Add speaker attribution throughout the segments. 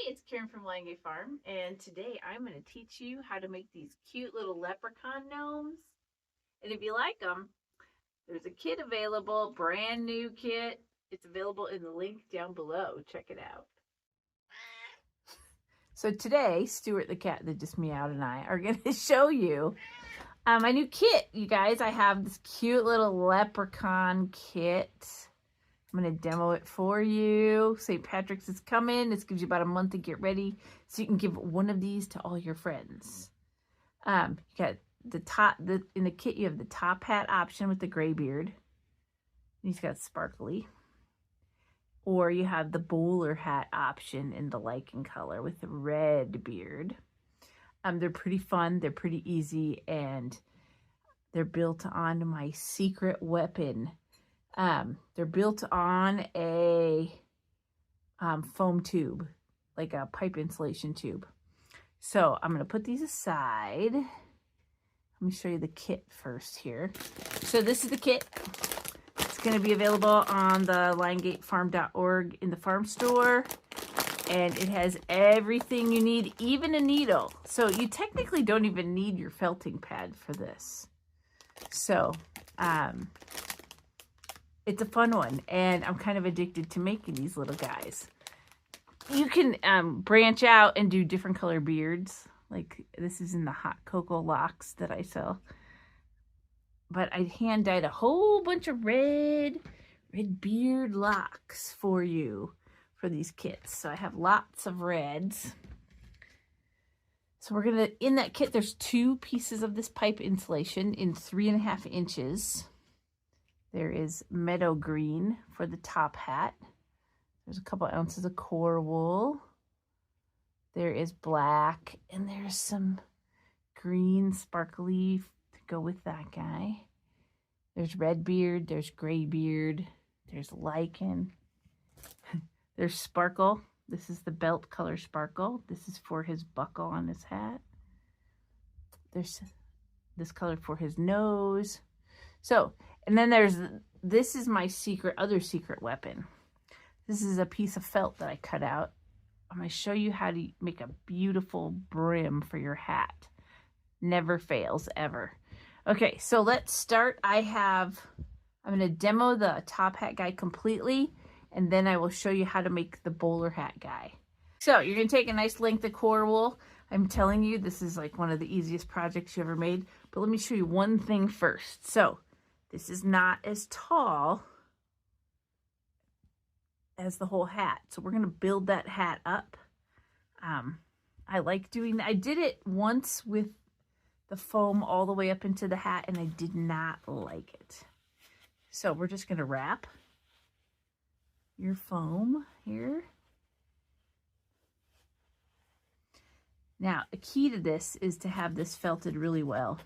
Speaker 1: it's Karen from Liongate Farm, and today I'm going to teach you how to make these cute little leprechaun gnomes. And if you like them, there's a kit available, brand new kit. It's available in the link down below. Check it out. So today, Stuart the cat that just meowed and I are going to show you my new kit. You guys, I have this cute little leprechaun kit. I'm going to demo it for you. St. Patrick's is coming. This gives you about a month to get ready, so you can give one of these to all your friends. You got the top, in the kit you have the top hat option with the gray beard. He's got sparkly. Or you have the bowler hat option in the lichen color with the red beard. They're pretty fun. They're pretty easy, and they're built on my secret weapon. They're built on a foam tube, like a pipe insulation tube. So I'm going to put these aside. Let me show you the kit first here. So this is the kit. It's going to be available on the liongatefarm.org in the farm store. And it has everything you need, even a needle. So you technically don't even need your felting pad for this. So, it's a fun one, and I'm kind of addicted to making these little guys. You can branch out and do different color beards. Like this is in the hot cocoa locks that I sell. But I hand dyed a whole bunch of red beard locks for you for these kits. So I have lots of reds. So we're gonna, in that kit, there's 2 pieces of this pipe insulation in 3.5 inches. There is meadow green for the top hat. There's a couple ounces of core wool. There is black, and there's some green sparkly to go with that guy. There's red beard, there's gray beard, there's lichen. There's sparkle. This is the belt color sparkle. This is for his buckle on his hat. There's this color for his nose. So, and then this is my other secret weapon. This is a piece of felt that I cut out. I'm going to show you how to make a beautiful brim for your hat. Never fails, ever. Okay, so let's start. I'm going to demo the top hat guy completely, and then I will show you how to make the bowler hat guy. So you're going to take a nice length of core wool. I'm telling you, this is like one of the easiest projects you ever made. But let me show you one thing first. So this is not as tall as the whole hat. So we're going to build that hat up. I like doing that. I did it once with the foam all the way up into the hat, and I did not like it. So we're just going to wrap your foam here. Now, a key to this is to have this felted really well.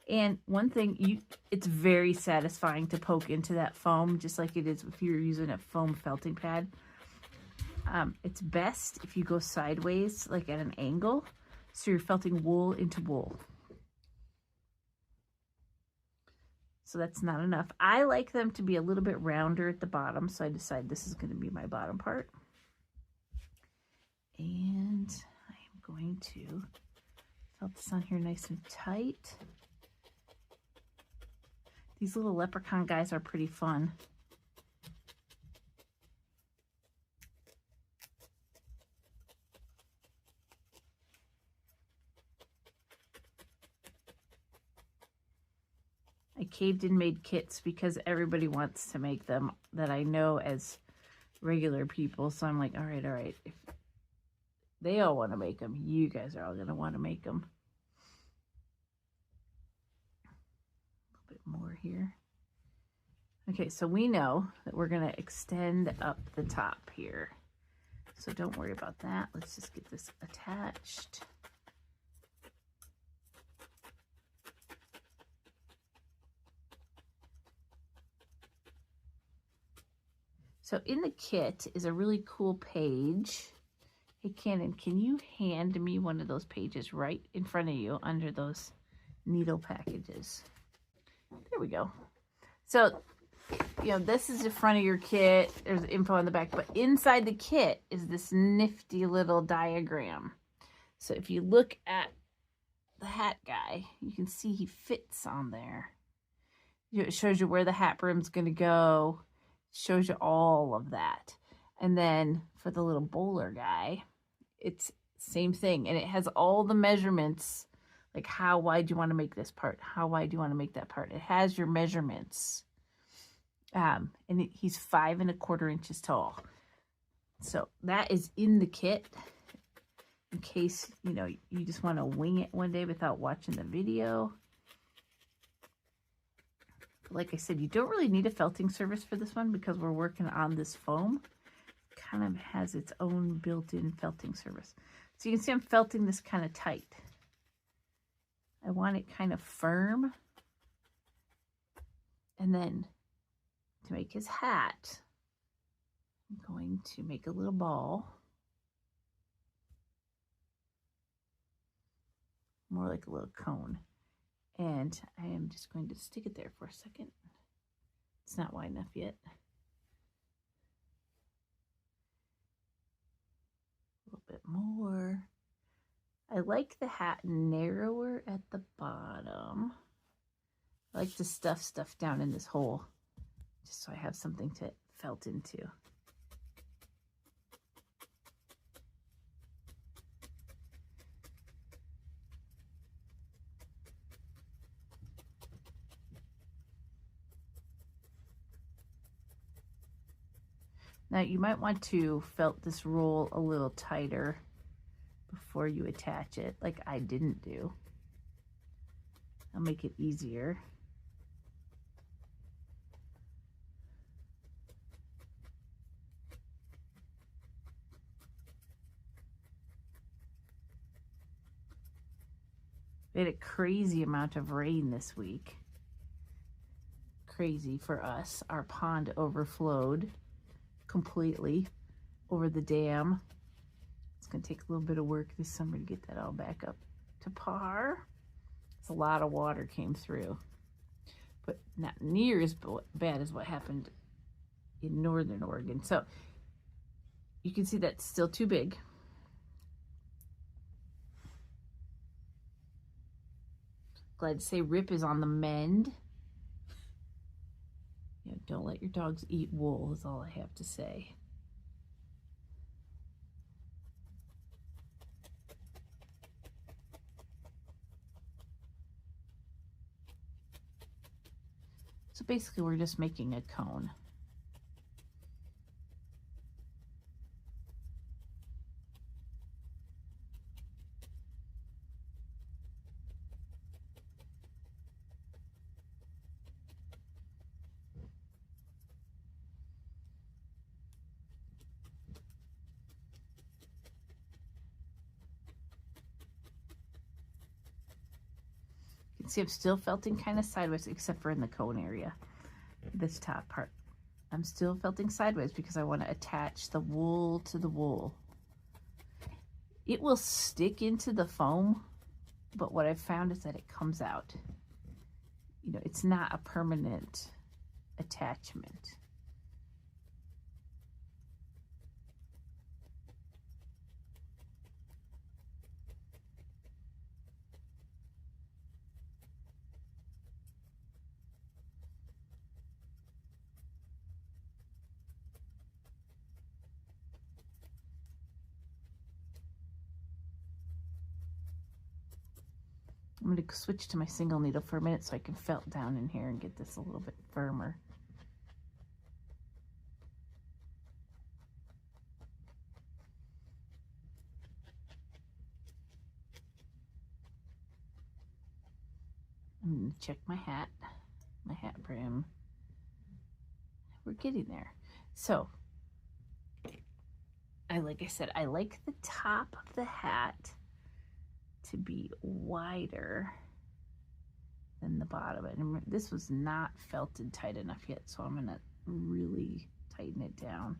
Speaker 1: And one thing, it's very satisfying to poke into that foam, just like it is if you're using a foam felting pad. It's best if you go sideways, like at an angle, so you're felting wool into wool. So that's not enough. I like them to be a little bit rounder at the bottom, so I decided this is going to be my bottom part. And I am going to felt this on here nice and tight. These little leprechaun guys are pretty fun. I caved and made kits because everybody wants to make them that I know as regular people. So I'm like, all right. If they all want to make them, you guys are all going to want to make them. A little bit more here. Okay, so we know that we're going to extend up the top here. So don't worry about that. Let's just get this attached. So in the kit is a really cool page. Hey, Cannon, can you hand me one of those pages right in front of you under those needle packages? There we go. So you know, this is the front of your kit. There's info on the back, but inside the kit is this nifty little diagram. So if you look at the hat guy, you can see he fits on there. It shows you where the hat brim's going to go. It shows you all of that. And then for the little bowler guy, it's same thing. And it has all the measurements, like how wide do you want to make this part? How wide do you want to make that part? It has your measurements. And he's 5 1/4 inches tall. So that is in the kit in case, you know, you just want to wing it one day without watching the video. Like I said, you don't really need a felting service for this one because we're working on this foam. It kind of has its own built-in felting service. So you can see I'm felting this kind of tight. I want it kind of firm. And then to make his hat, I'm going to make a little ball. More like a little cone. And I am just going to stick it there for a second. It's not wide enough yet. A little bit more. I like the hat narrower at the bottom. I like to stuff stuff down in this hole, just so I have something to felt into. Now you might want to felt this roll a little tighter before you attach it, like I didn't do. I'll make it easier. We had a crazy amount of rain this week. Crazy for us. Our pond overflowed completely over the dam. It's going to take a little bit of work this summer to get that all back up to par. It's a lot of water came through, but not near as bad as what happened in northern Oregon. So you can see that's still too big. Glad to say Rip is on the mend. You know, don't let your dogs eat wool is all I have to say. So basically we're just making a cone. See, I'm still felting kind of sideways, except for in the cone area, this top part. I'm still felting sideways because I want to attach the wool to the wool. It will stick into the foam, but what I've found is that it comes out. You know, it's not a permanent attachment. I'm going to switch to my single needle for a minute so I can felt down in here and get this a little bit firmer. I'm going to check my hat brim. We're getting there. So, like I said, I like the top of the hat to be wider than the bottom. And this was not felted tight enough yet, so I'm gonna really tighten it down.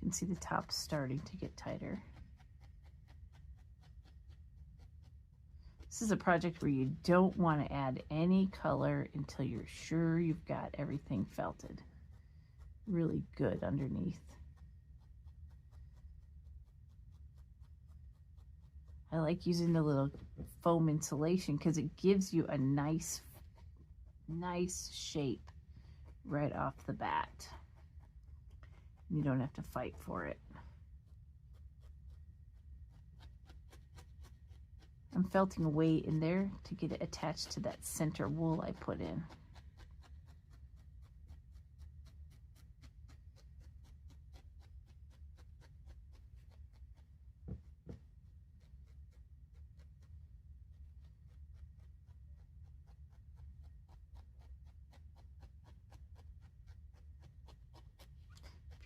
Speaker 1: can see the top starting to get tighter. This is a project where you don't want to add any color until you're sure you've got everything felted really good underneath. I like using the little foam insulation because it gives you a nice shape right off the bat. You don't have to fight for it. I'm felting away in there to get it attached to that center wool I put in.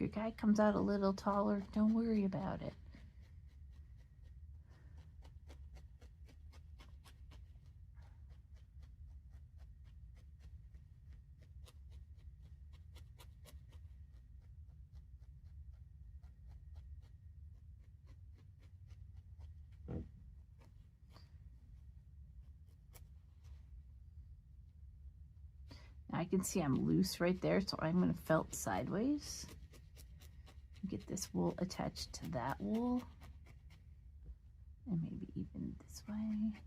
Speaker 1: If your guy comes out a little taller, don't worry about it. Now I can see I'm loose right there, so I'm going to felt sideways. Get this wool attached to that wool. And maybe even this way.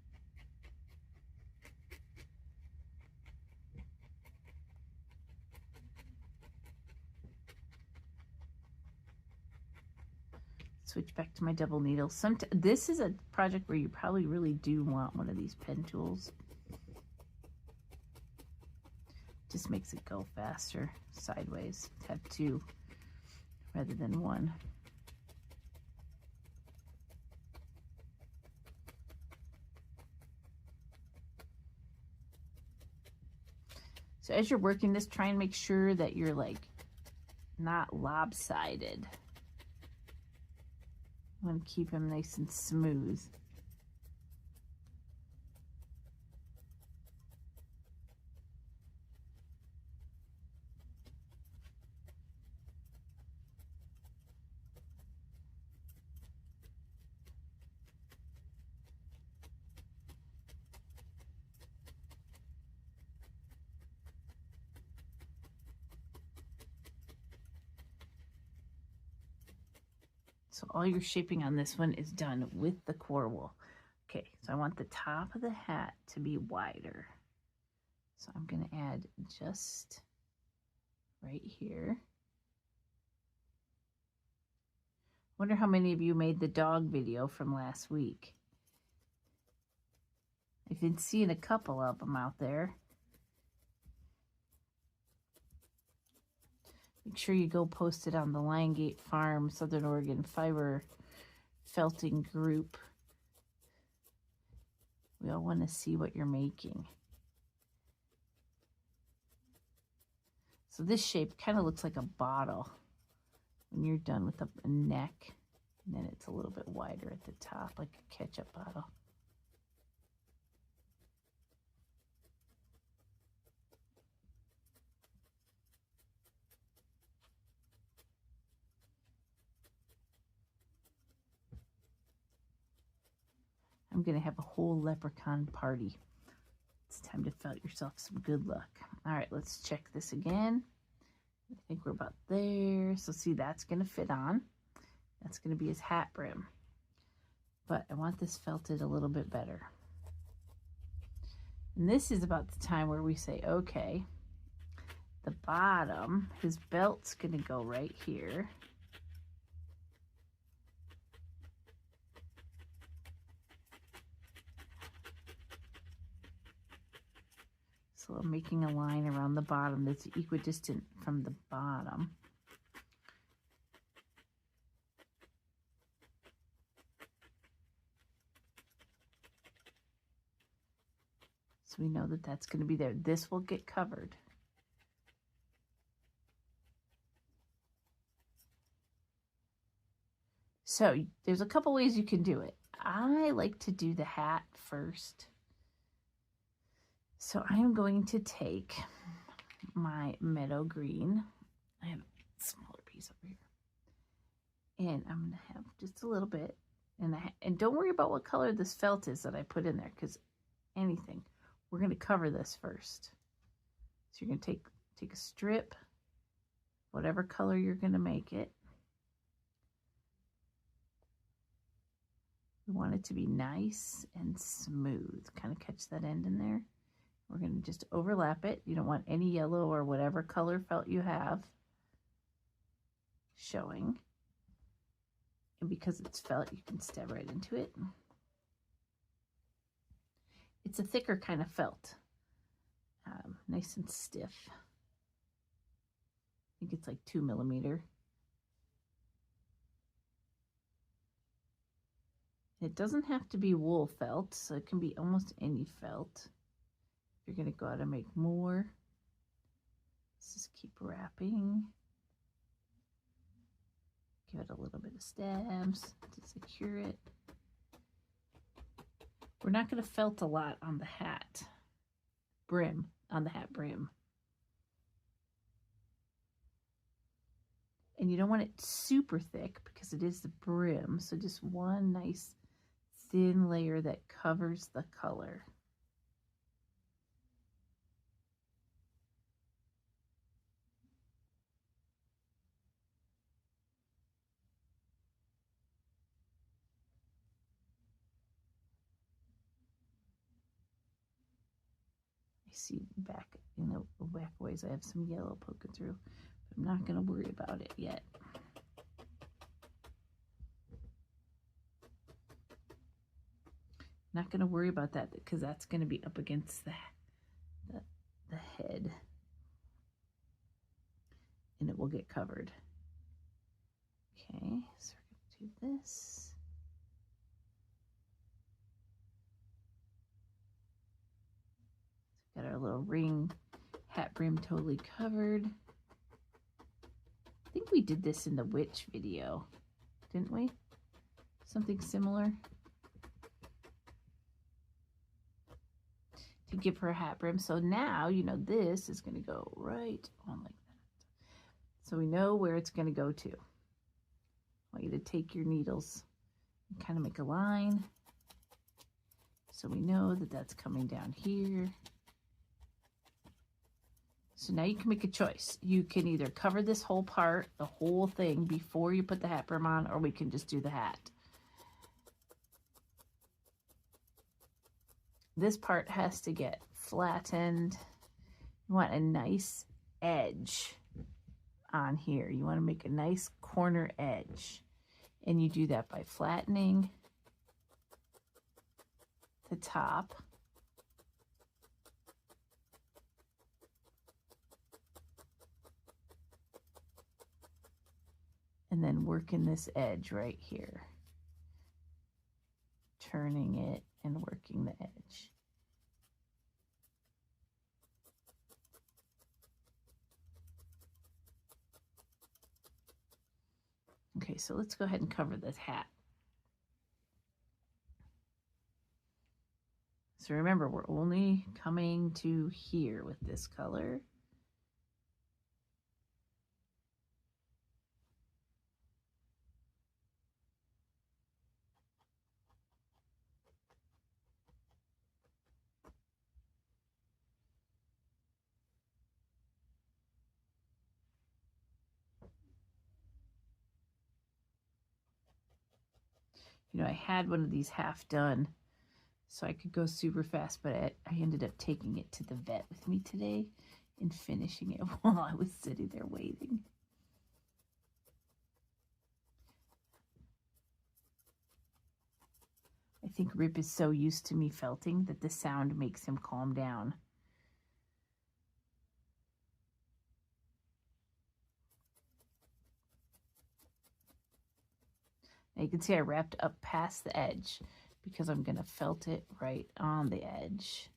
Speaker 1: Switch back to my double needle. This is a project where you probably really do want one of these pen tools. Just makes it go faster sideways to have two rather than one. So as you're working this, try and make sure that you're like not lopsided. I want to keep them nice and smooth. So all your shaping on this one is done with the core wool. Okay, so I want the top of the hat to be wider. So I'm going to add just right here. Wonder how many of you made the dog video from last week. I've been seeing a couple of them out there. Make sure you go post it on the Liongate Farm, Southern Oregon Fiber Felting group. We all want to see what you're making. So this shape kind of looks like a bottle when you're done with a neck. And then it's a little bit wider at the top, like a ketchup bottle. I'm going to have a whole leprechaun party. It's time to felt yourself some good luck. All right, let's check this again. I think we're about there. So see, that's going to fit on. That's going to be his hat brim. But I want this felted a little bit better. And this is about the time where we say, okay, the bottom, his belt's going to go right here. So I'm making a line around the bottom that's equidistant from the bottom. So we know that that's going to be there. This will get covered. So there's a couple ways you can do it. I like to do the hat first. So I am going to take my meadow green. I have a smaller piece over here. And I'm going to have just a little bit. And don't worry about what color this felt is that I put in there, because anything. We're going to cover this first. So you're going to take a strip, whatever color you're going to make it. We want it to be nice and smooth. Kind of catch that end in there. We're going to just overlap it. You don't want any yellow or whatever color felt you have showing. And because it's felt, you can step right into it. It's a thicker kind of felt. Nice and stiff. I think it's like 2 millimeter. It doesn't have to be wool felt, so it can be almost any felt. If you're going to go out and make more, let's just keep wrapping. Give it a little bit of stabs to secure it. We're not going to felt a lot on the hat brim, And you don't want it super thick because it is the brim, so just one nice thin layer that covers the color. See back, back ways I have some yellow poking through, but I'm not going to worry about it yet. Not going to worry about that because that's going to be up against the head, and it will get covered. Okay, so we're going to do this. Got our little ring hat brim totally covered. I think we did this in the witch video, didn't we? Something similar. To give her a hat brim. So now, this is going to go right on like that. So we know where it's going to go to. I want you to take your needles and kind of make a line. So we know that that's coming down here. So now you can make a choice. You can either cover this whole part, the whole thing, before you put the hat brim on, or we can just do the hat. This part has to get flattened. You want a nice edge on here. You want to make a nice corner edge. And you do that by flattening the top. And then working this edge right here. Turning it and working the edge. Okay, so let's go ahead and cover this hat. So remember, we're only coming to here with this color. I had one of these half done so I could go super fast, but I ended up taking it to the vet with me today and finishing it while I was sitting there waiting. I think Rip is so used to me felting that the sound makes him calm down. Now you can see I wrapped up past the edge because I'm going to felt it right on the edge.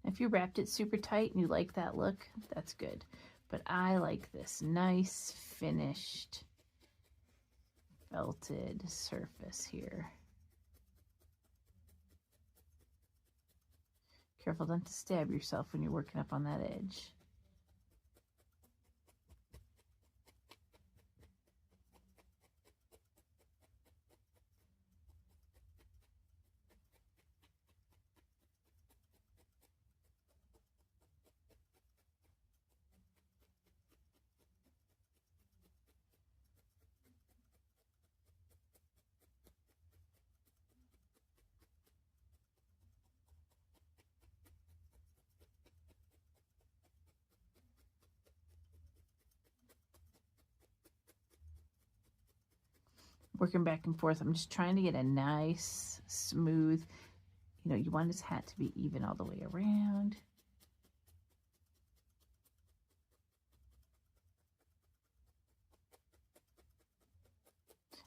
Speaker 1: If you wrapped it super tight and you like that look, that's good. But I like this nice finished felted surface here. Careful not to stab yourself when you're working up on that edge. Working back and forth. I'm just trying to get a nice, smooth, you know, you want this hat to be even all the way around.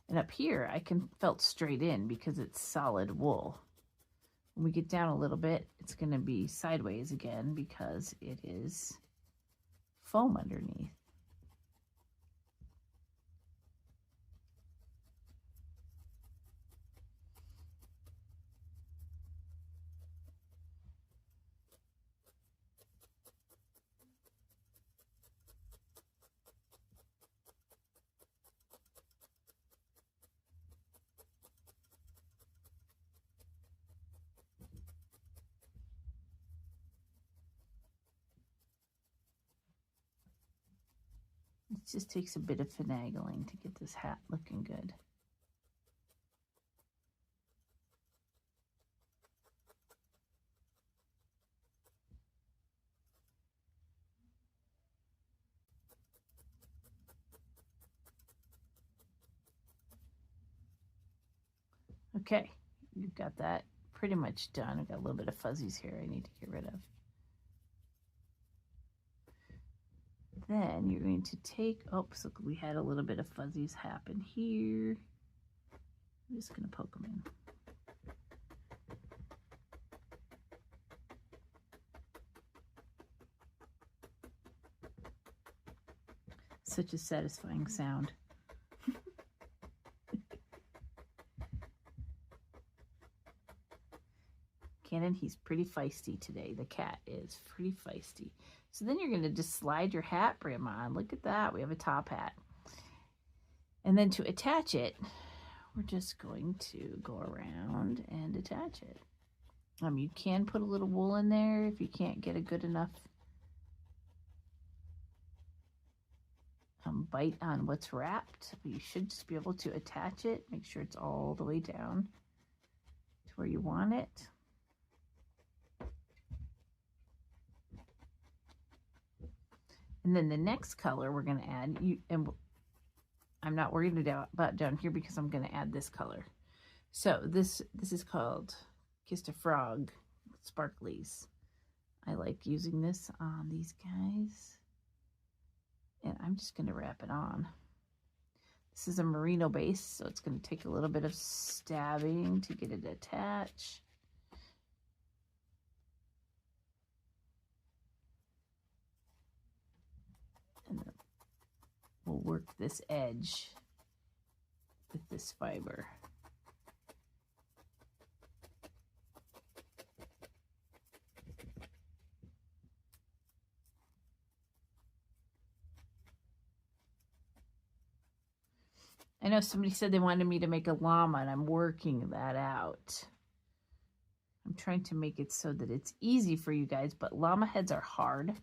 Speaker 1: And up here, I can felt straight in because it's solid wool. When we get down a little bit, it's going to be sideways again because it is foam underneath. It just takes a bit of finagling to get this hat looking good. Okay, you've got that pretty much done. I've got a little bit of fuzzies here I need to get rid of. Then you're going to take, oh, so we had a little bit of fuzzies happen here. I'm just going to poke them in. Such a satisfying sound. Cannon, he's pretty feisty today. The cat is pretty feisty. So then you're going to just slide your hat brim on. Look at that. We have a top hat. And then to attach it, we're just going to go around and attach it. You can put a little wool in there if you can't get a good enough bite on what's wrapped. But you should just be able to attach it. Make sure it's all the way down to where you want it. And then the next color we're going to add, and I'm not worried about down here because I'm going to add this color. So this is called Kissed a Frog Sparklies. I like using this on these guys. And I'm just going to wrap it on. This is a merino base, so it's going to take a little bit of stabbing to get it attached. And then we'll work this edge with this fiber. I know somebody said they wanted me to make a llama, and I'm working that out. I'm trying to make it so that it's easy for you guys, but llama heads are hard.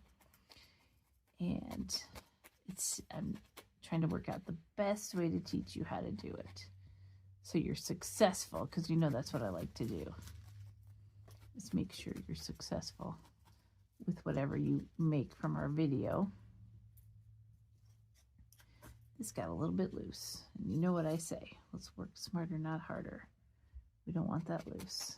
Speaker 1: And I'm trying to work out the best way to teach you how to do it so you're successful, because you know that's what I like to do. Just make sure you're successful with whatever you make from our video. This got a little bit loose, and you know what I say, let's work smarter, not harder. We don't want that loose.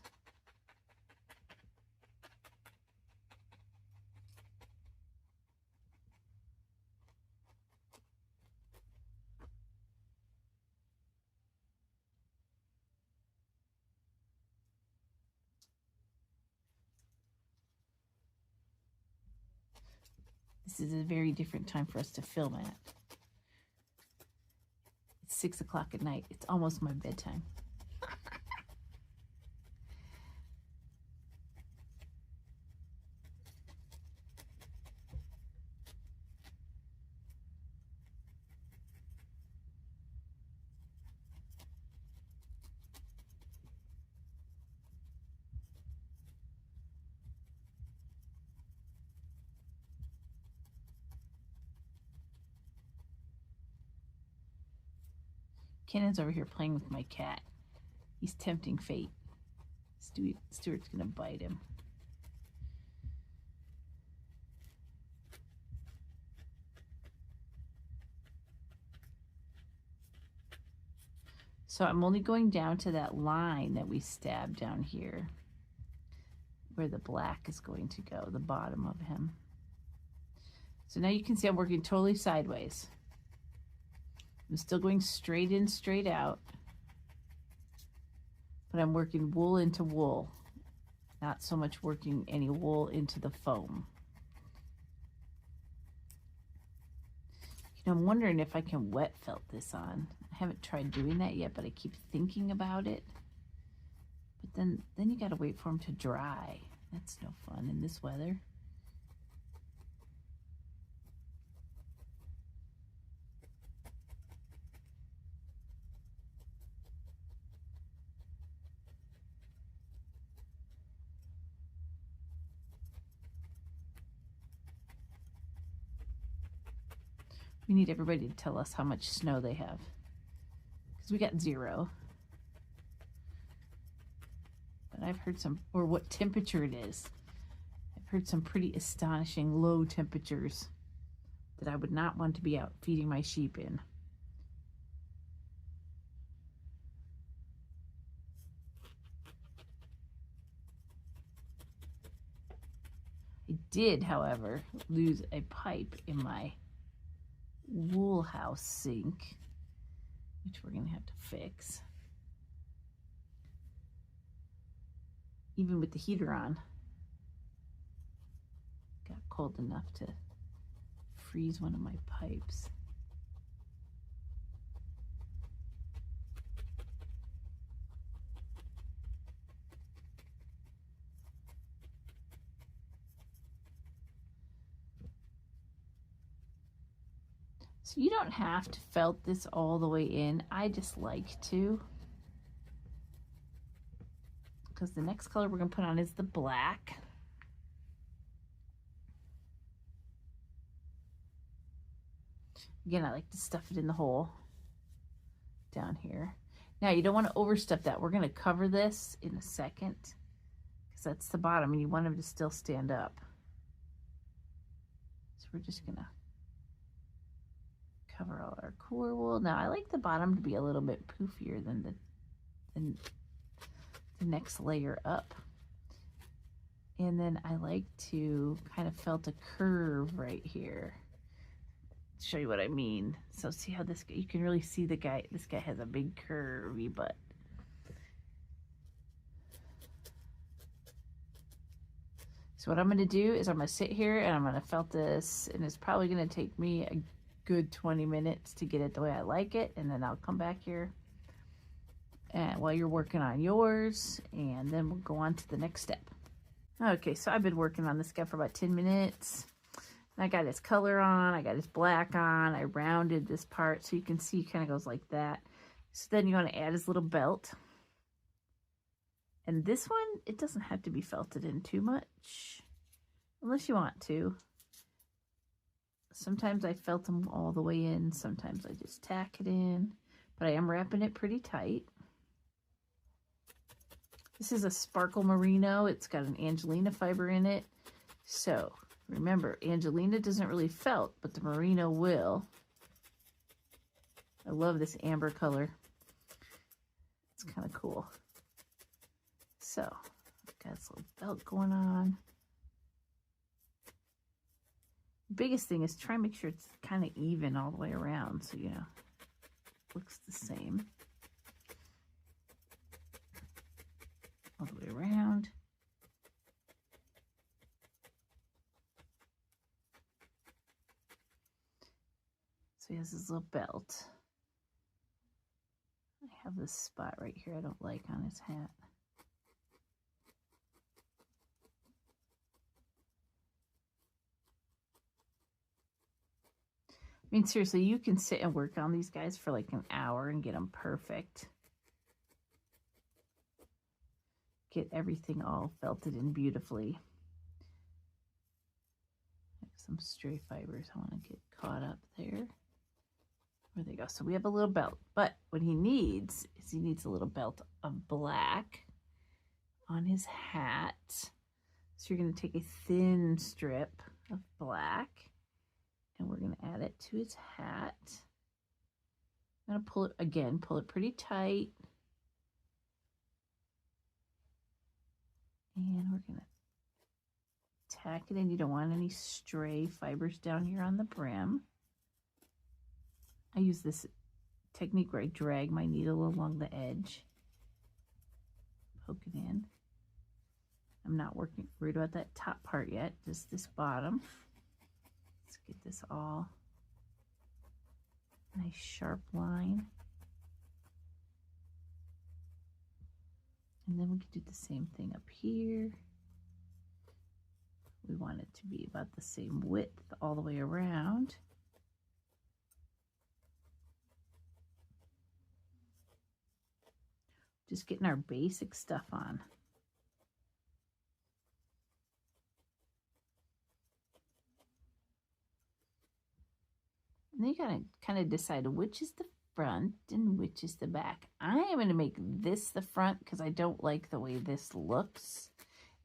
Speaker 1: This is a very different time for us to film at. It's 6 o'clock at night. It's almost my bedtime. Kennan's over here playing with my cat. He's tempting fate. Stuart's gonna bite him. So I'm only going down to that line that we stabbed down here, where the black is going to go, the bottom of him. So now you can see I'm working totally sideways. I'm still going straight in, straight out, but I'm working wool into wool, not so much working any wool into the foam. You know, I'm wondering if I can wet felt this on. I haven't tried doing that yet, but I keep thinking about it. But then you gotta wait for them to dry. That's no fun in this weather. We need everybody to tell us how much snow they have, because we got 0. But I've heard some, or what temperature it is. I've heard some pretty astonishing low temperatures that I would not want to be out feeding my sheep in. I did, however, lose a pipe in my wool house sink, which we're gonna have to fix. Even with the heater on, got cold enough to freeze one of my pipes. So you don't have to felt this all the way in. I just like to, because the next color we're going to put on is the black. Again, I like to stuff it in the hole down here. Now you don't want to overstuff that. We're going to cover this in a second, because that's the bottom and you want them to still stand up. So we're just going to cover all our core wool. Now I like the bottom to be a little bit poofier than the next layer up. And then I like to kind of felt a curve right here. Show you what I mean. So see how this guy, you can really see the guy, this guy has a big curvy butt. So what I'm going to do is I'm going to sit here and I'm going to felt this, and it's probably going to take me a good 20 minutes to get it the way I like it, and then I'll come back here and while you're working on yours, and then we'll go on to the next step. Okay, so I've been working on this guy for about 10 minutes. I got his color on, I got his black on, I rounded this part so you can see it kind of goes like that. So then you want to add his little belt. And this one, it doesn't have to be felted in too much, unless you want to. Sometimes I felt them all the way in, sometimes I just tack it in, but I am wrapping it pretty tight. This is a sparkle merino. It's got an Angelina fiber in it. So remember, Angelina doesn't really felt, but the merino will. I love this amber color. It's kind of cool. So I've got this little belt going on. Biggest thing is try and make sure it's kind of even all the way around, so you know, looks the same all the way around. has his little belt. I have this spot right here I don't like on his hat. I mean, seriously, you can sit and work on these guys for like an hour and get them perfect. Get everything all felted in beautifully. Some stray fibers I want to get caught up there. There they go. So we have a little belt, but what he needs is he needs a little belt of black on his hat. So you're going to take a thin strip of black and we're going to add it to his hat. I'm going to pull it again, pull it pretty tight. And we're going to tack it in. You don't want any stray fibers down here on the brim. I use this technique where I drag my needle along the edge, poke it in. I'm not worried about that top part yet, just this bottom. Let's get this all nice sharp line. And then we can do the same thing up here. We want it to be about the same width all the way around. Just getting our basic stuff on. And then you gotta kind of decide which is the front and which is the back. I am gonna make this the front because I don't like the way this looks.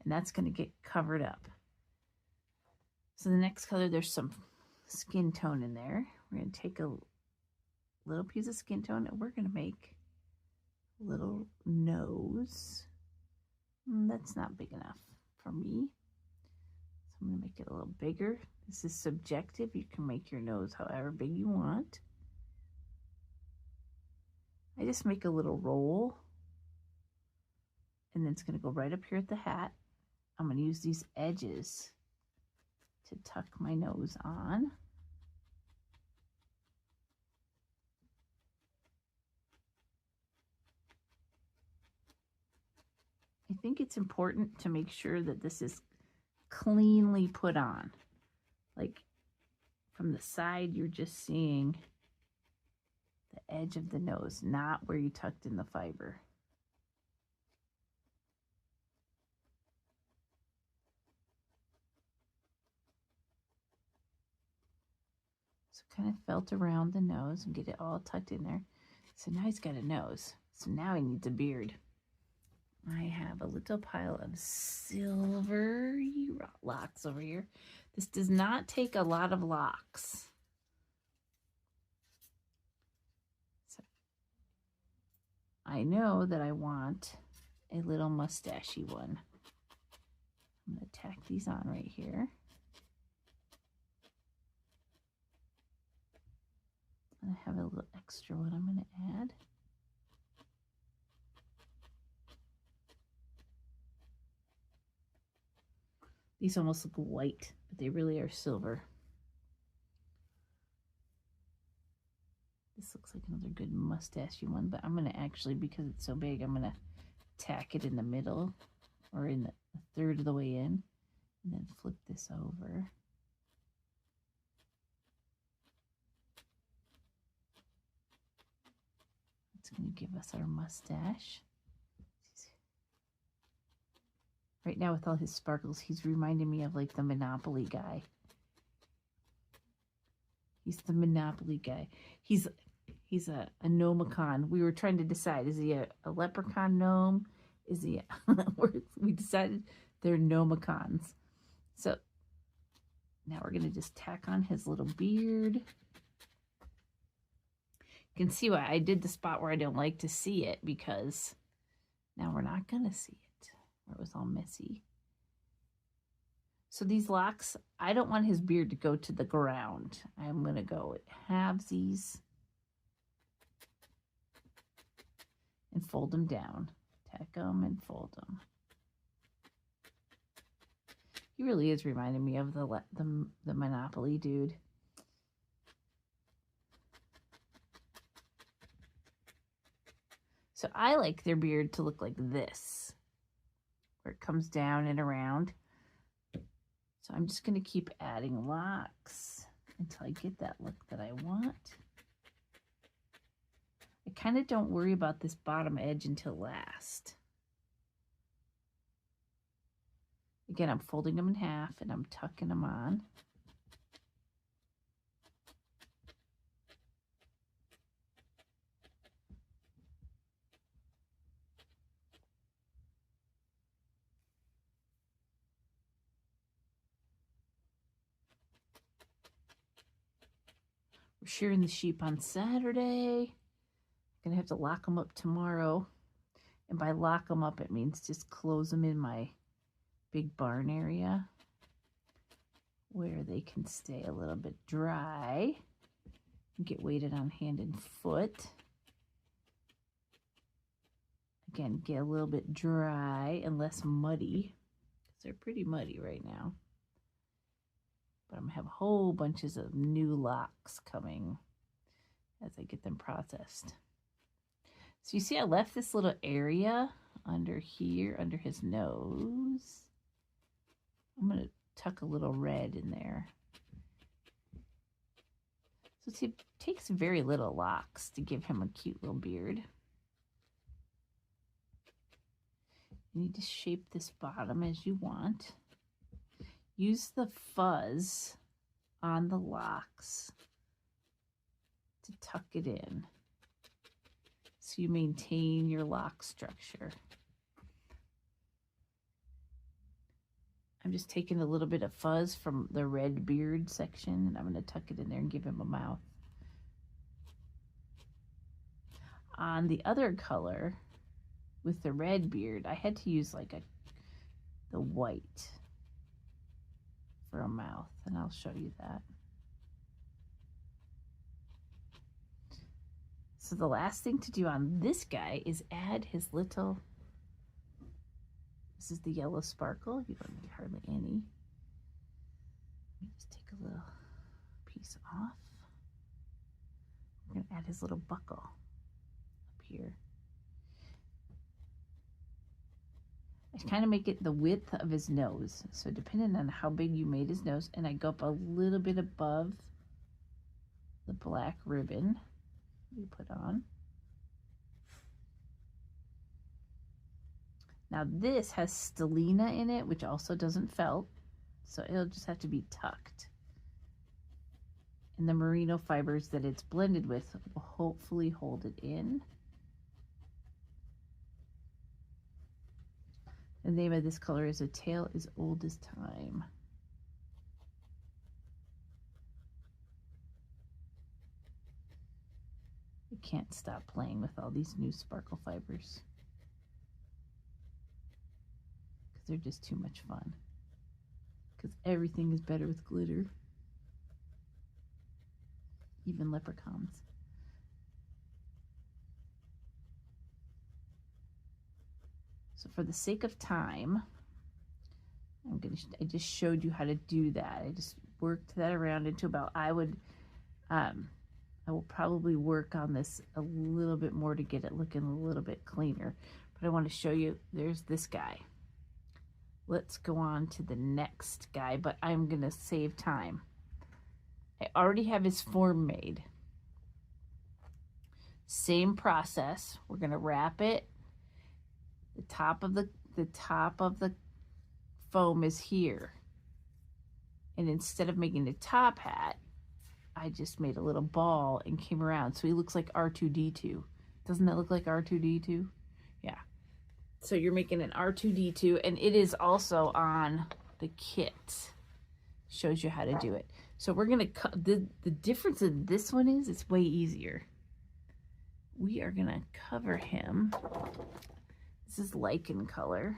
Speaker 1: And that's gonna get covered up. So the next color, there's some skin tone in there. We're gonna take a little piece of skin tone and we're gonna make a little nose. That's not big enough for me. So I'm gonna make it a little bigger. This is subjective. You can make your nose however big you want. I just make a little roll and then it's gonna go right up here at the hat. I'm gonna use these edges to tuck my nose on. I think it's important to make sure that this is cleanly put on. Like from the side, you're just seeing the edge of the nose, not where you tucked in the fiber. So kind of felt around the nose and get it all tucked in there. So now he's got a nose. So now he needs a beard. I have a little pile of silvery locks over here. This does not take a lot of locks. So I know that I want a little mustachy one. I'm going to tack these on right here. And I have a little extra one I'm going to add. These almost look white, but they really are silver. This looks like another good mustachy one, but I'm going to actually, because it's so big, I'm going to tack it in the middle or in the third of the way in and then flip this over. It's going to give us our mustache. Right now with all his sparkles, he's reminding me of like the Monopoly guy. He's the Monopoly guy. He's a gnomicon. We were trying to decide, is he a leprechaun gnome? Is he we decided they're gnomicons. So now we're going to just tack on his little beard. You can see why I did the spot where I don't like to see it, because now we're not going to see it. It was all messy. So these locks, I don't want his beard to go to the ground. I'm going to go halvesies and fold them down. Tack them and fold them. He really is reminding me of the Monopoly dude. So I like their beard to look like this, where it comes down and around. So I'm just going to keep adding locks until I get that look that I want. I kind of don't worry about this bottom edge until last. Again, I'm folding them in half and I'm tucking them on. We're shearing the sheep on Saturday. Gonna have to lock them up tomorrow. And by lock them up, it means just close them in my big barn area where they can stay a little bit dry and get weighted on hand and foot. Again, get a little bit dry and less muddy, because they're pretty muddy right now. But I'm gonna have whole bunches of new locks coming as I get them processed. So you see I left this little area under here, under his nose. I'm going to tuck a little red in there. So see, it takes very little locks to give him a cute little beard. You need to shape this bottom as you want. Use the fuzz on the locks to tuck it in, so you maintain your lock structure. I'm just taking a little bit of fuzz from the red beard section, and I'm going to tuck it in there and give him a mouth. On the other color, with the red beard, I had to use like the white for a mouth, and I'll show you that. So the last thing to do on this guy is add his little, this is the yellow sparkle. You don't need hardly any. Let me just take a little piece off. We're going to add his little buckle up here. I kind of make it the width of his nose. So depending on how big you made his nose, and I go up a little bit above the black ribbon we put on. Now this has stellina in it, which also doesn't felt, so it'll just have to be tucked. And the merino fibers that it's blended with will hopefully hold it in. The name of this color is A Tale as Old as Time. I can't stop playing with all these new sparkle fibers, because they're just too much fun. Because everything is better with glitter. Even leprechauns. So for the sake of time, I just showed you how to do that. I just worked that around into about, I will probably work on this a little bit more to get it looking a little bit cleaner. But I want to show you, there's this guy. Let's go on to the next guy, but I'm going to save time. I already have his form made. Same process. We're going to wrap it. The top of the foam is here. And instead of making a top hat, I just made a little ball and came around. So he looks like R2-D2. Doesn't that look like R2-D2? Yeah. So you're making an R2-D2, and it is also on the kit. Shows you how to do it. So we're going to cut, the difference in this one is it's way easier. We are going to cover him. This is lichen color.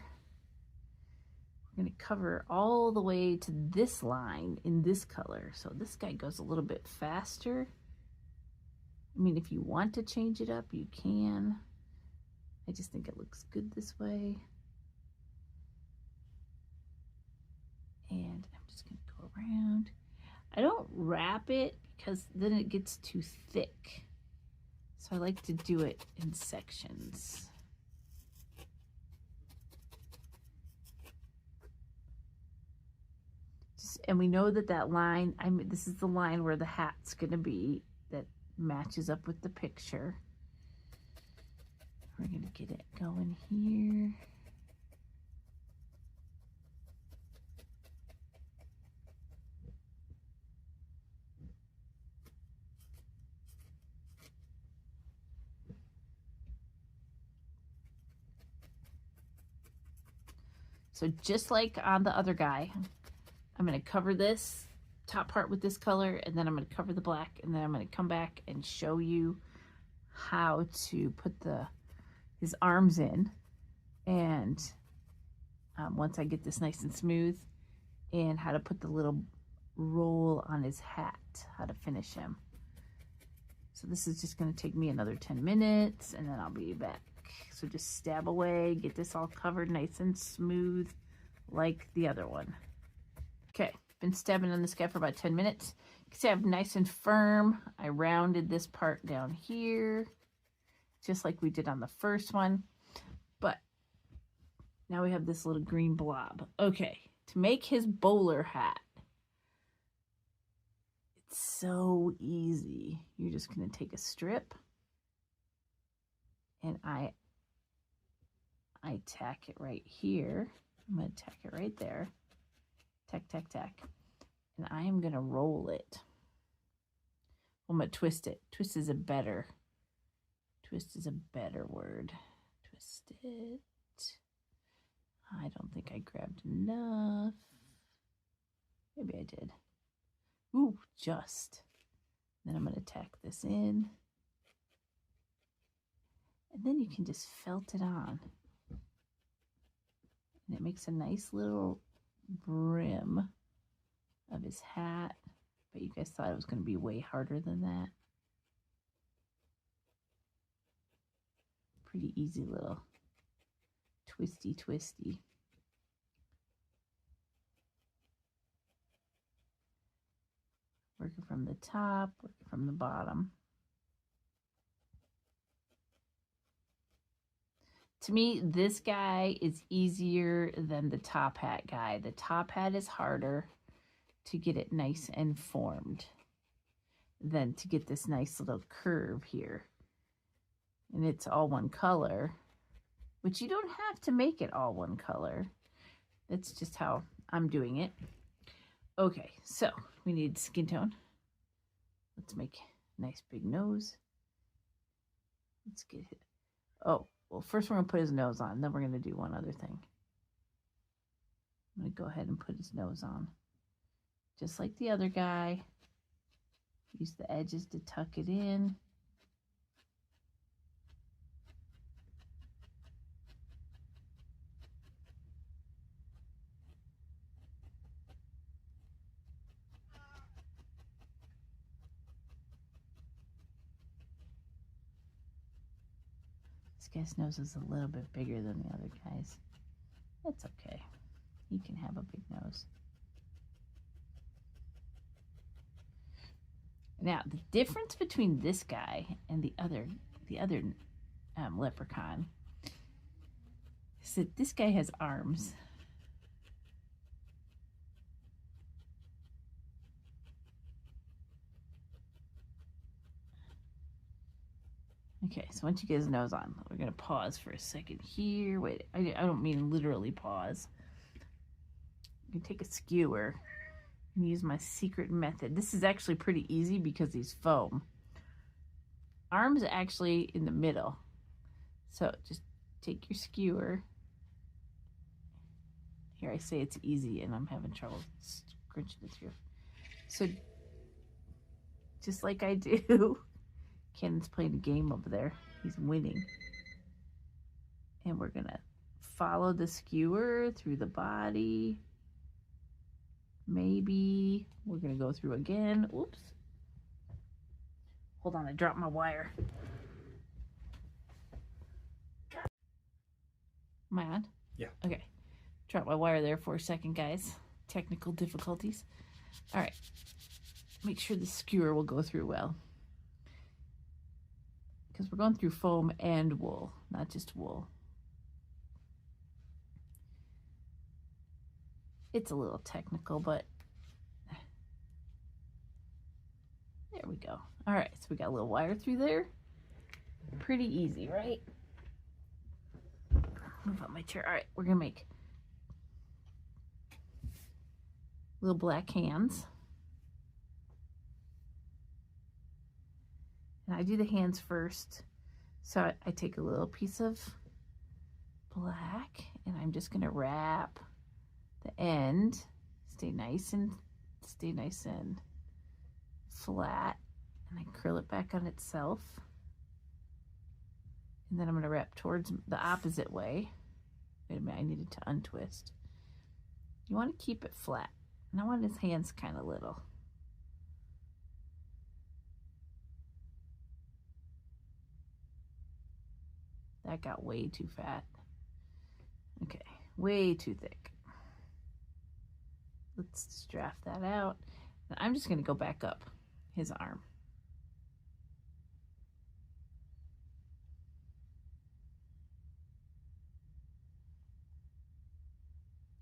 Speaker 1: We're going to cover all the way to this line in this color. So this guy goes a little bit faster. I mean, if you want to change it up, you can. I just think it looks good this way. And I'm just going to go around. I don't wrap it because then it gets too thick. So I like to do it in sections. And we know that that line, this is the line where the hat's going to be, that matches up with the picture. We're going to get it going here. So just like on the other guy, I'm going to cover this top part with this color, and then I'm going to cover the black, and then I'm going to come back and show you how to put his arms in. And once I get this nice and smooth, and how to put the little roll on his hat, how to finish him. So this is just going to take me another 10 minutes, and then I'll be back. So just stab away, get this all covered nice and smooth like the other one. Okay, been stabbing on this guy for about 10 minutes. You can see I'm nice and firm. I rounded this part down here, just like we did on the first one. But now we have this little green blob. Okay, to make his bowler hat, it's so easy. You're just going to take a strip, and I tack it right here. I'm going to tack it right there. Tack, tack, tack. And I am going to roll it. I'm going to twist it. Twist is a better word. Twist it. I don't think I grabbed enough. Maybe I did. Ooh, just. Then I'm going to tack this in. And then you can just felt it on. And it makes a nice little brim of his hat. But you guys thought it was going to be way harder than that. Pretty easy little twisty. Working from the top, working from the bottom. To me, this guy is easier than the top hat guy. The top hat is harder to get it nice and formed than to get this nice little curve here. And it's all one color, which you don't have to make it all one color. That's just how I'm doing it. Okay, so we need skin tone. Let's make a nice big nose. Let's get it. Oh, well, first we're going to put his nose on, then we're going to do one other thing. I'm going to go ahead and put his nose on. Just like the other guy. Use the edges to tuck it in. This guy's nose is a little bit bigger than the other guy's. That's okay. He can have a big nose. Now, the difference between this guy and the other leprechaun is that this guy has arms. Okay, so once you get his nose on, we're going to pause for a second here. Wait, I don't mean literally pause. You can take a skewer and use my secret method. This is actually pretty easy because he's foam. Arms are actually in the middle. So just take your skewer. Here I say it's easy and I'm having trouble scrunching it through. So just like I do, Cannon's playing a game over there. He's winning. And we're going to follow the skewer through the body. Maybe we're going to go through again. Oops. Hold on, I dropped my wire. Am I on?
Speaker 2: Yeah.
Speaker 1: Okay. Dropped my wire there for a second, guys. Technical difficulties. All right. Make sure the skewer will go through well. because we're going through foam and wool, not just wool. It's a little technical, but there we go. All right, so we got a little wire through there. Pretty easy, right? Move up my chair. All right, we're gonna make little black hands. And I do the hands first. So I take a little piece of black and I'm just gonna wrap the end. Stay nice and flat, and I curl it back on itself. And then I'm gonna wrap towards the opposite way. Wait a minute, I needed to untwist. You want to keep it flat. And I want his hands kind of little. That got way too fat. Okay, way too thick. Let's just draft that out. And I'm just gonna go back up his arm.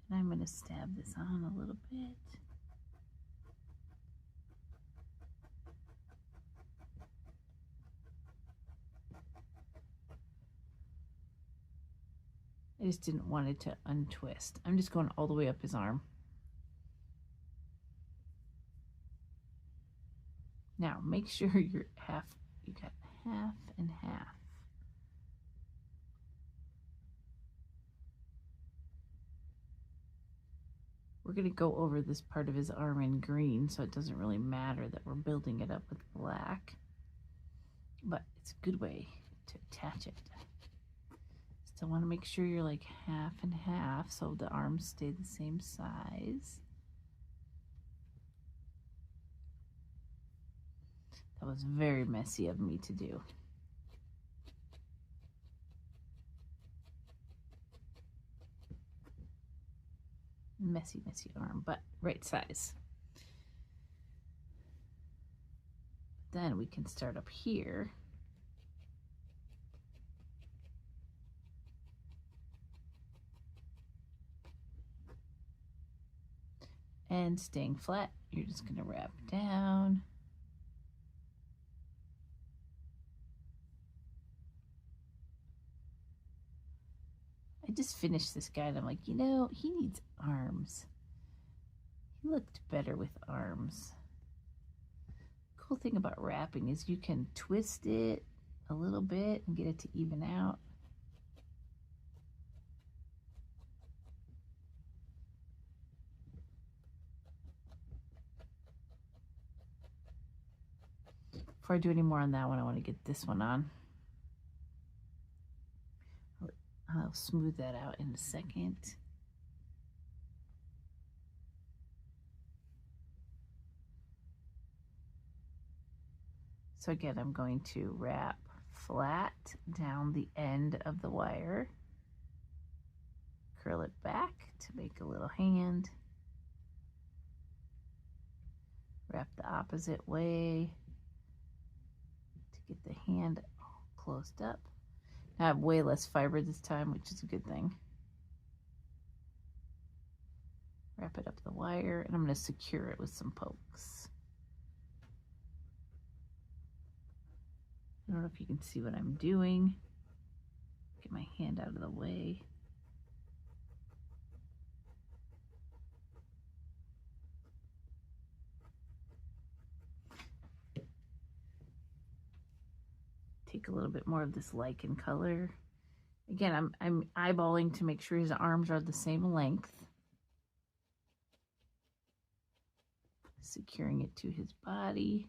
Speaker 1: And I'm gonna stab this on a little bit. I just didn't want it to untwist. I'm just going all the way up his arm. Now make sure you got half and half. We're going to go over this part of his arm in green, so it doesn't really matter that we're building it up with black, but it's a good way to attach it. Still want to make sure you're like half and half so the arms stay the same size. That was very messy of me to do. Messy arm, but right size. Then we can start up here. And staying flat, you're just gonna wrap down. I just finished this guy and I'm like, you know, he needs arms. He looked better with arms. Cool thing about wrapping is you can twist it a little bit and get it to even out. Before I do any more on that one, I want to get this one on. I'll smooth that out in a second. So again, I'm going to wrap flat down the end of the wire, curl it back to make a little hand, wrap the opposite way to get the hand all closed up. I have way less fiber this time, which is a good thing. Wrap it up the wire, and I'm going to secure it with some pokes. I don't know if you can see what I'm doing. Get my hand out of the way. Take a little bit more of this lichen color. Again, I'm eyeballing to make sure his arms are the same length. Securing it to his body.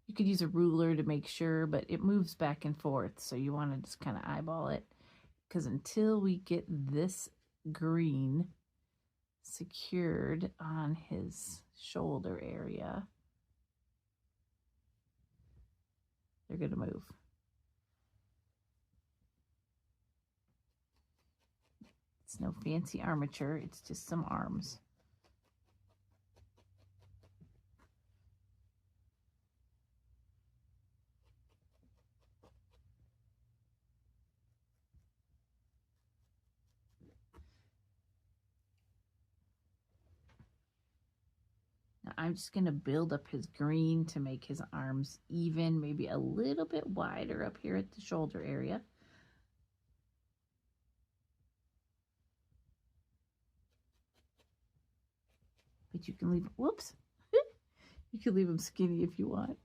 Speaker 1: You could use a ruler to make sure, but it moves back and forth, so you want to just kind of eyeball it, because until we get this green secured on his shoulder area, they're going to move. It's no fancy armature, it's just some arms. I'm just going to build up his green to make his arms even, maybe a little bit wider up here at the shoulder area. But you can leave, whoops, you can leave him skinny if you want.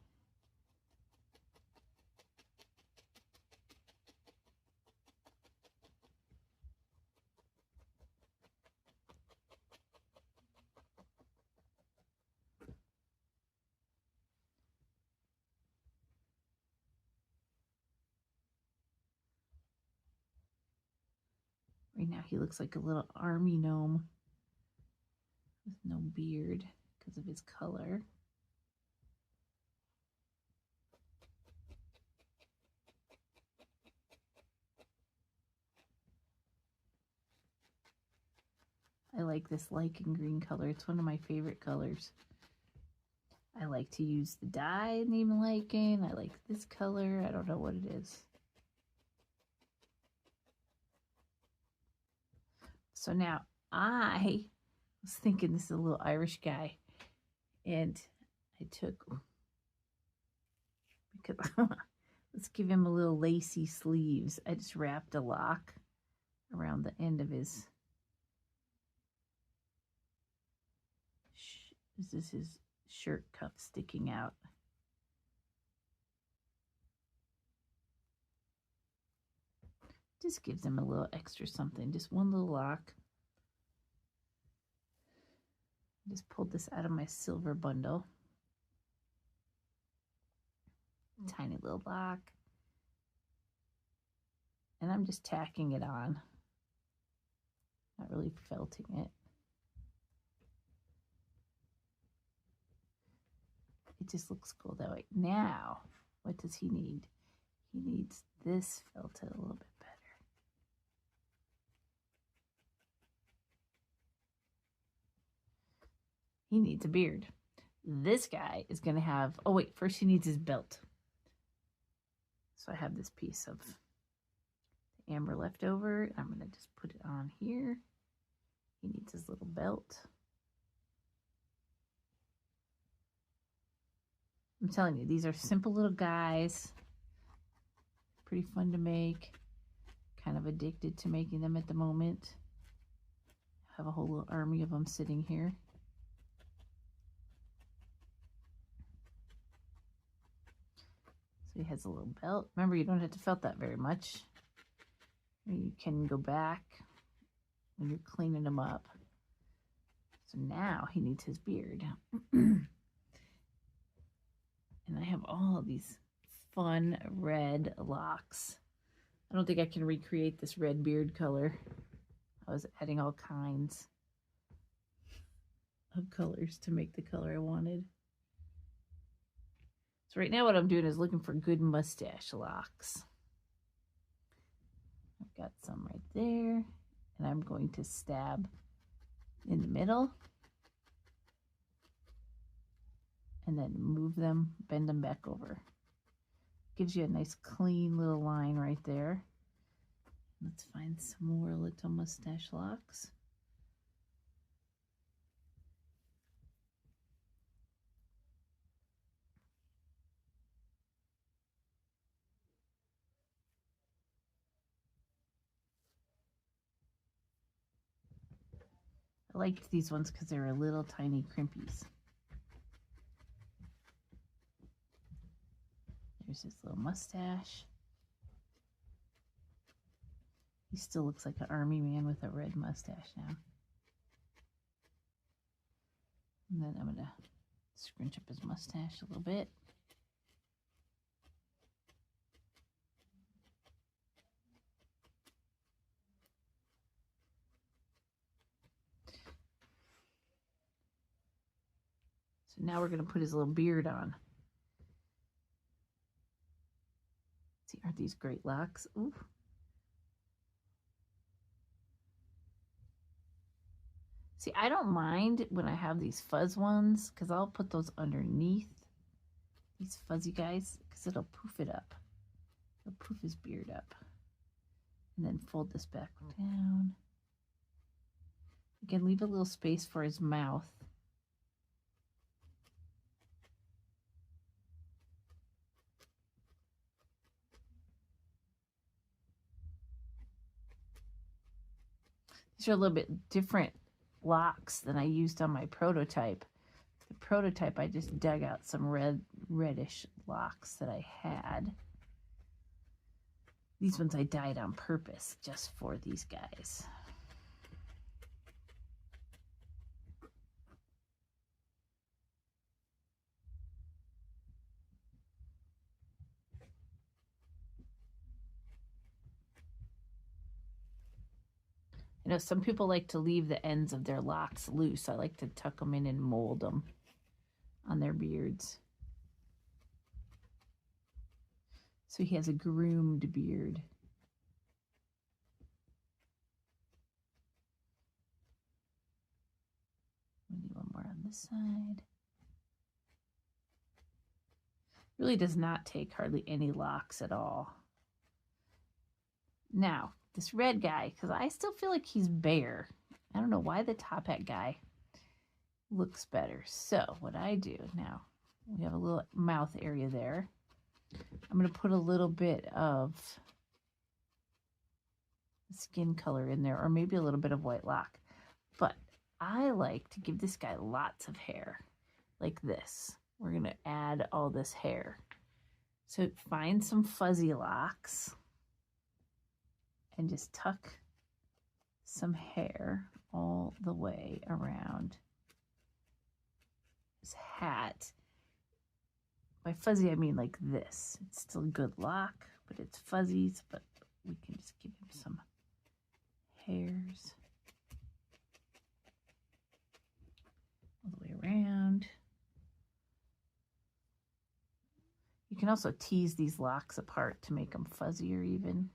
Speaker 1: Right now he looks like a little army gnome with no beard because of his color. I like this lichen green color. It's one of my favorite colors. I like to use the dye named lichen. I like this color. I don't know what it is. So now I was thinking this is a little Irish guy, and I took, because let's give him a little lacy sleeves. I just wrapped a lock around the end of his, this is his shirt cuff sticking out. Just gives him a little extra something, just one little lock. Just pulled this out of my silver bundle. Tiny little lock. And I'm just tacking it on. Not really felting it. It just looks cool that way. Now, what does he need? He needs this felted a little bit better. He needs a beard. This guy is going to have, oh wait, first he needs his belt. So I have this piece of amber left over. I'm going to just put it on here. He needs his little belt. I'm telling you, these are simple little guys. Pretty fun to make. Kind of addicted to making them at the moment. Have a whole little army of them sitting here. So he has a little belt. Remember, you don't have to felt that very much. You can go back when you're cleaning them up. So now he needs his beard. And I have all of these fun red locks. I don't think I can recreate this red beard color. I was adding all kinds of colors to make the color I wanted. So right now what I'm doing is looking for good mustache locks. I've got some right there, and I'm going to stab in the middle and then move them, bend them back over. Gives you a nice clean little line right there. Let's find some more little mustache locks. I liked these ones because they were little tiny crimpies. There's his little mustache. He still looks like an army man with a red mustache now. And then I'm going to scrunch up his mustache a little bit. So now we're going to put his little beard on. See, aren't these great locks? Ooh. See, I don't mind when I have these fuzz ones because I'll put those underneath these fuzzy guys because it'll poof it up. It'll poof his beard up. And then fold this back down. Again, leave a little space for his mouth. These are a little bit different locks than I used on my prototype. The prototype, I just dug out some reddish locks that I had. These ones I dyed on purpose just for these guys. You know, some people like to leave the ends of their locks loose. I like to tuck them in and mold them on their beards. So he has a groomed beard. We need one more on this side. Really does not take hardly any locks at all. Now, this red guy, because I still feel like he's bare. I don't know why the top hat guy looks better. So what I do now, we have a little mouth area there. I'm going to put a little bit of skin color in there, or maybe a little bit of white lock. But I like to give this guy lots of hair, like this. We're going to add all this hair. So find some fuzzy locks and just tuck some hair all the way around his hat. By fuzzy, I mean like this. It's still a good lock, but it's fuzzies, but we can just give him some hairs all the way around. You can also tease these locks apart to make them fuzzier even.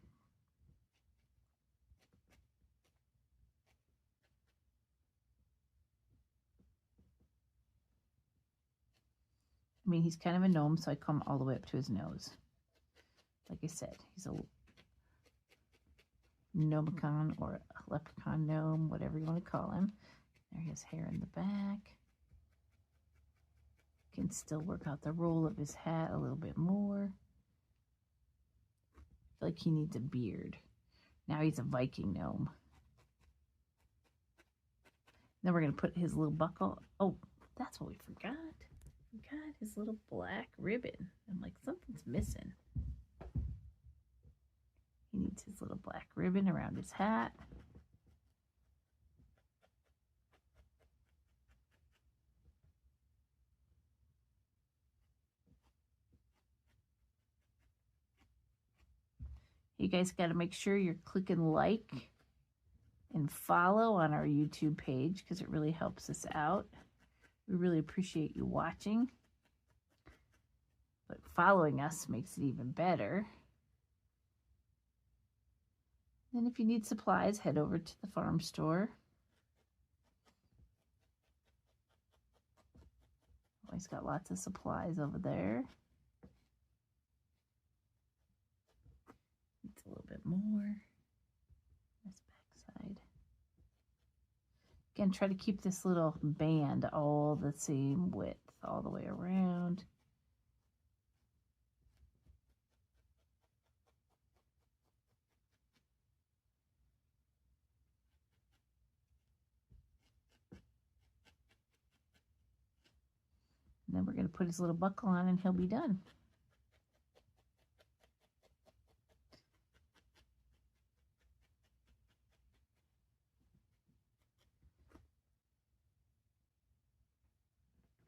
Speaker 1: I mean, he's kind of a gnome, so I come all the way up to his nose. Like I said, he's a gnomicon or a leprechaun gnome, whatever you want to call him. There he has hair in the back. Can still work out the roll of his hat a little bit more. I feel like he needs a beard. Now he's a Viking gnome. Then we're going to put his little buckle. Oh, that's what we forgot. We got his little black ribbon. I'm like, something's missing. He needs his little black ribbon around his hat. You guys got to make sure you're clicking like and follow on our YouTube page because it really helps us out. We really appreciate you watching. But following us makes it even better. Then if you need supplies, head over to the farm store. Always got lots of supplies over there. It's a little bit more. This back side. Again, try to keep this little band all the same width all the way around. And then we're going to put his little buckle on and he'll be done.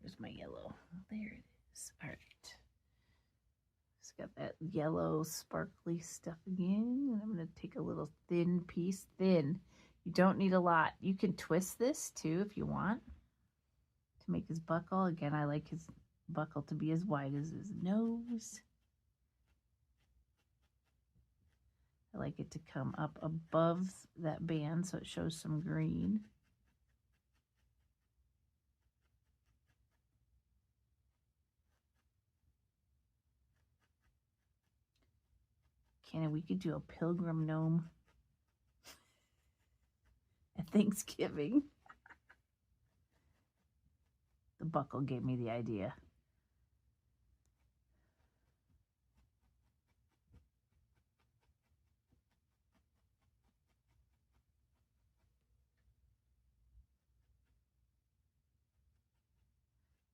Speaker 1: Where's my yellow? There it is. All right. It's got that yellow sparkly stuff again. And I'm going to take a little thin piece. Thin. You don't need a lot. You can twist this too if you want to make his buckle. Again, I like his buckle to be as wide as his nose. I like it to come up above that band so it shows some green. We could do a pilgrim gnome at Thanksgiving. The buckle gave me the idea.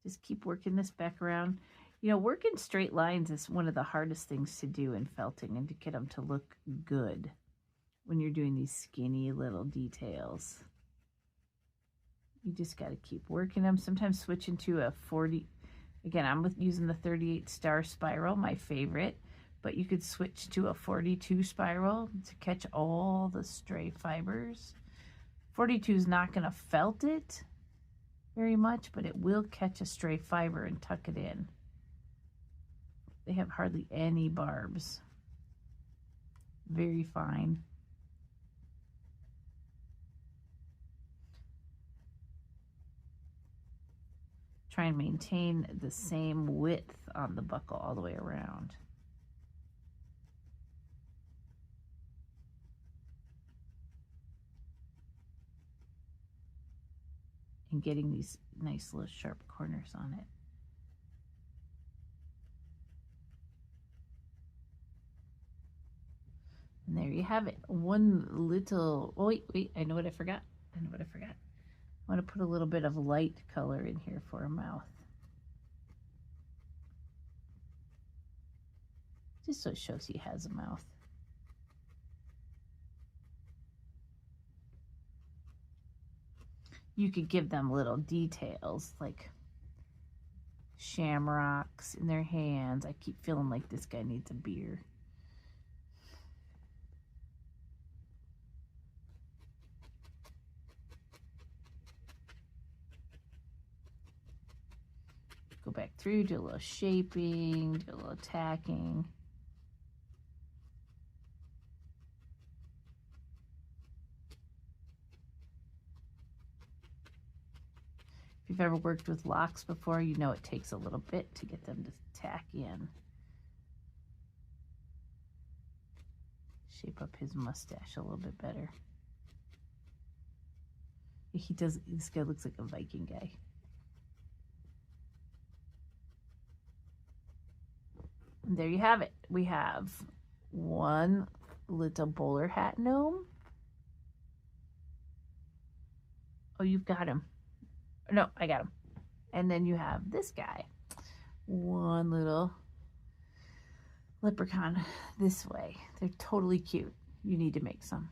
Speaker 1: Just keep working this back around. You know, working straight lines is one of the hardest things to do in felting and to get them to look good when you're doing these skinny little details. You just got to keep working them. Sometimes switching to a 40. Again, I'm using the 38 star spiral, my favorite, but you could switch to a 42 spiral to catch all the stray fibers. 42 is not going to felt it very much, but it will catch a stray fiber and tuck it in. They have hardly any barbs. Very fine. Try and maintain the same width on the buckle all the way around. And getting these nice little sharp corners on it. And there you have it. One little, oh wait, I know what I forgot. I want to put a little bit of light color in here for a mouth. Just so it shows he has a mouth. You could give them little details like shamrocks in their hands. I keep feeling like this guy needs a beer. Go back through, do a little shaping, do a little tacking. If you've ever worked with locks before, you know it takes a little bit to get them to tack in. Shape up his mustache a little bit better. He does, this guy looks like a Viking guy. And there you have it. We have one little bowler hat gnome. Oh, you've got him. No, I got him. And then you have this guy. One little leprechaun this way. They're totally cute. You need to make some.